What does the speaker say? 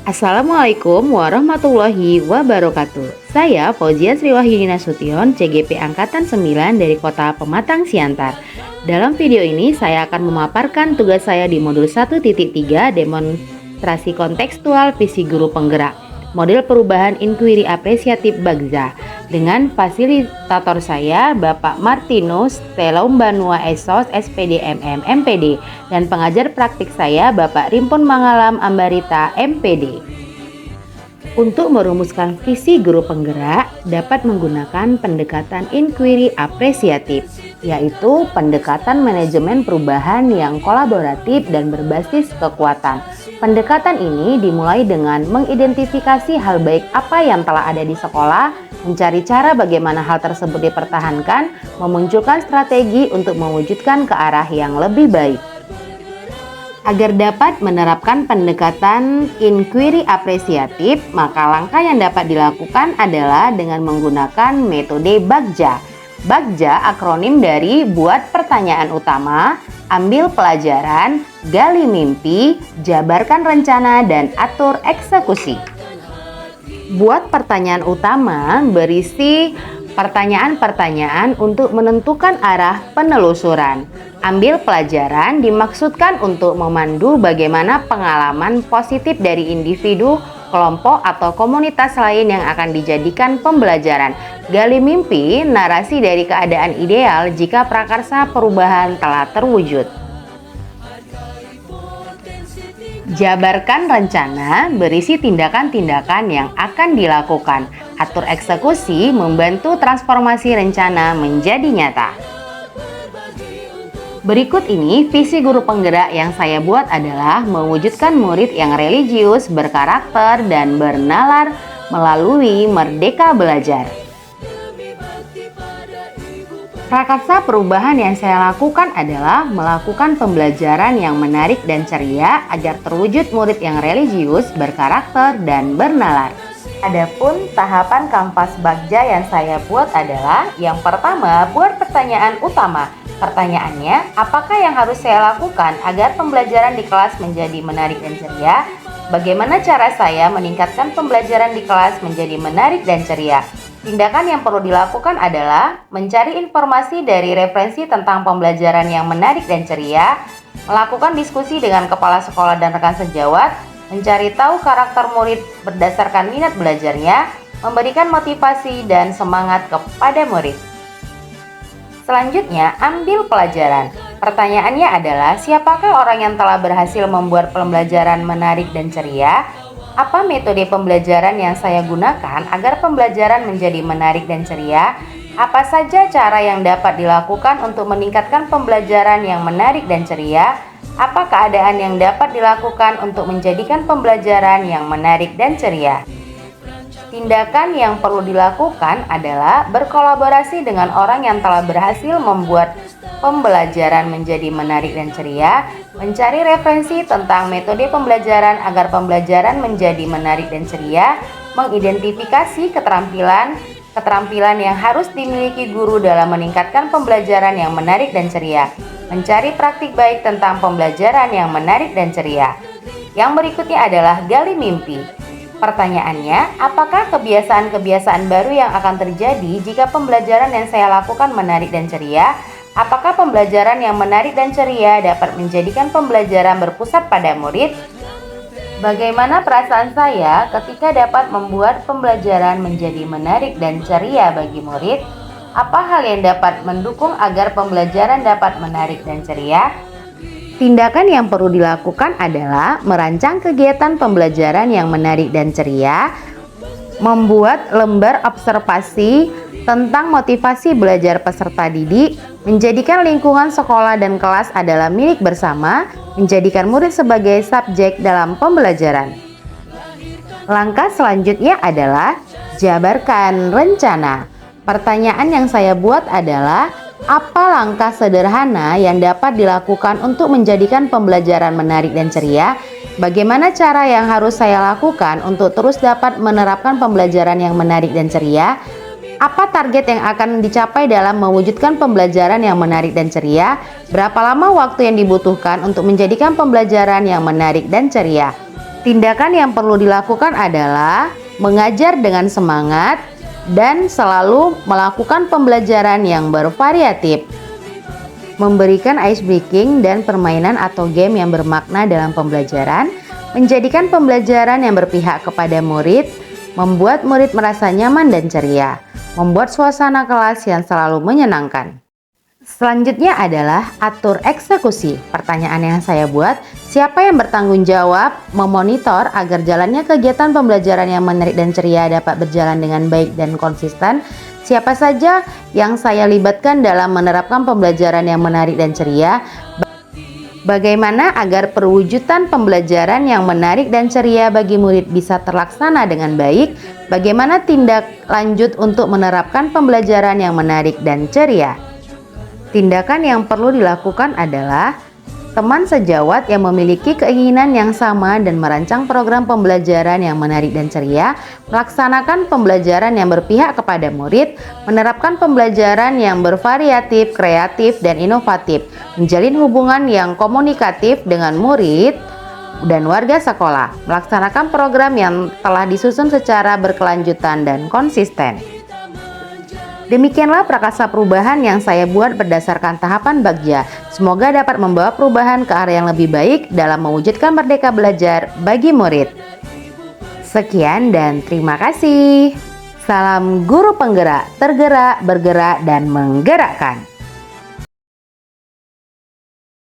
Assalamualaikum warahmatullahi wabarakatuh. Saya Fauzia Sriwahyuni Nasution, CGP Angkatan 9 dari Kota Pematang Siantar. Dalam video ini saya akan memaparkan tugas saya di modul 1.3 demonstrasi kontekstual visi guru penggerak, model perubahan inquiry apresiatif Bagja, dengan fasilitator saya Bapak Martinus Telombanua Esos SPD MM MPD dan pengajar praktik saya Bapak Rimpun Mangalam Ambarita MPD. Untuk merumuskan visi guru penggerak dapat menggunakan pendekatan inquiry apresiatif, yaitu pendekatan manajemen perubahan yang kolaboratif dan berbasis kekuatan. Pendekatan ini dimulai dengan mengidentifikasi hal baik apa yang telah ada di sekolah, mencari cara bagaimana hal tersebut dipertahankan, memunculkan strategi untuk mewujudkan ke arah yang lebih baik. Agar dapat menerapkan pendekatan inquiry apresiatif, maka langkah yang dapat dilakukan adalah dengan menggunakan metode Bagja. Bagja akronim dari buat pertanyaan utama, ambil pelajaran, gali mimpi, jabarkan rencana, dan atur eksekusi. Buat pertanyaan utama berisi pertanyaan-pertanyaan untuk menentukan arah penelusuran. Ambil pelajaran dimaksudkan untuk memandu bagaimana pengalaman positif dari individu, kelompok, atau komunitas lain yang akan dijadikan pembelajaran. Gali mimpi, narasi dari keadaan ideal jika prakarsa perubahan telah terwujud. Jabarkan rencana berisi tindakan-tindakan yang akan dilakukan. Atur eksekusi membantu transformasi rencana menjadi nyata. Berikut ini visi guru penggerak yang saya buat adalah mewujudkan murid yang religius, berkarakter, dan bernalar melalui Merdeka Belajar. Prakarsa perubahan yang saya lakukan adalah melakukan pembelajaran yang menarik dan ceria agar terwujud murid yang religius, berkarakter, dan bernalar. Adapun tahapan kanvas Bagja yang saya buat adalah yang pertama, buat pertanyaan utama. Pertanyaannya, apakah yang harus saya lakukan agar pembelajaran di kelas menjadi menarik dan ceria? Bagaimana cara saya meningkatkan pembelajaran di kelas menjadi menarik dan ceria? Tindakan yang perlu dilakukan adalah mencari informasi dari referensi tentang pembelajaran yang menarik dan ceria, melakukan diskusi dengan kepala sekolah dan rekan sejawat, mencari tahu karakter murid berdasarkan minat belajarnya, memberikan motivasi dan semangat kepada murid. Selanjutnya, ambil pelajaran. Pertanyaannya adalah, siapakah orang yang telah berhasil membuat pembelajaran menarik dan ceria? Apa metode pembelajaran yang saya gunakan agar pembelajaran menjadi menarik dan ceria? Apa saja cara yang dapat dilakukan untuk meningkatkan pembelajaran yang menarik dan ceria? Apa keadaan yang dapat dilakukan untuk menjadikan pembelajaran yang menarik dan ceria? Tindakan yang perlu dilakukan adalah berkolaborasi dengan orang yang telah berhasil membuat pembelajaran menjadi menarik dan ceria, mencari referensi tentang metode pembelajaran agar pembelajaran menjadi menarik dan ceria, mengidentifikasi keterampilan yang harus dimiliki guru dalam meningkatkan pembelajaran yang menarik dan ceria, mencari praktik baik tentang pembelajaran yang menarik dan ceria. Yang berikutnya adalah gali mimpi. Pertanyaannya, apakah kebiasaan-kebiasaan baru yang akan terjadi jika pembelajaran yang saya lakukan menarik dan ceria? Apakah pembelajaran yang menarik dan ceria dapat menjadikan pembelajaran berpusat pada murid? Bagaimana perasaan saya ketika dapat membuat pembelajaran menjadi menarik dan ceria bagi murid? Apa hal yang dapat mendukung agar pembelajaran dapat menarik dan ceria? Tindakan yang perlu dilakukan adalah merancang kegiatan pembelajaran yang menarik dan ceria, membuat lembar observasi tentang motivasi belajar peserta didik, menjadikan lingkungan sekolah dan kelas adalah milik bersama, menjadikan murid sebagai subjek dalam pembelajaran. Langkah selanjutnya adalah jabarkan rencana. Pertanyaan yang saya buat adalah, apa langkah sederhana yang dapat dilakukan untuk menjadikan pembelajaran menarik dan ceria? Bagaimana cara yang harus saya lakukan untuk terus dapat menerapkan pembelajaran yang menarik dan ceria? Apa target yang akan dicapai dalam mewujudkan pembelajaran yang menarik dan ceria? Berapa lama waktu yang dibutuhkan untuk menjadikan pembelajaran yang menarik dan ceria? Tindakan yang perlu dilakukan adalah mengajar dengan semangat dan selalu melakukan pembelajaran yang bervariatif, memberikan ice breaking dan permainan atau game yang bermakna dalam pembelajaran, menjadikan pembelajaran yang berpihak kepada murid, membuat murid merasa nyaman dan ceria, membuat suasana kelas yang selalu menyenangkan. Selanjutnya adalah atur eksekusi. Pertanyaan yang saya buat, siapa yang bertanggung jawab memonitor agar jalannya kegiatan pembelajaran yang menarik dan ceria dapat berjalan dengan baik dan konsisten? Siapa saja yang saya libatkan dalam menerapkan pembelajaran yang menarik dan ceria? Bagaimana agar perwujudan pembelajaran yang menarik dan ceria bagi murid bisa terlaksana dengan baik? Bagaimana tindak lanjut untuk menerapkan pembelajaran yang menarik dan ceria? Tindakan yang perlu dilakukan adalah teman sejawat yang memiliki keinginan yang sama dan merancang program pembelajaran yang menarik dan ceria, melaksanakan pembelajaran yang berpihak kepada murid, menerapkan pembelajaran yang bervariatif, kreatif, dan inovatif, menjalin hubungan yang komunikatif dengan murid dan warga sekolah, melaksanakan program yang telah disusun secara berkelanjutan dan konsisten. Demikianlah prakasa perubahan yang saya buat berdasarkan tahapan Bagja. Semoga dapat membawa perubahan ke arah yang lebih baik dalam mewujudkan merdeka belajar bagi murid. Sekian dan terima kasih. Salam guru penggerak, tergerak, bergerak, dan menggerakkan.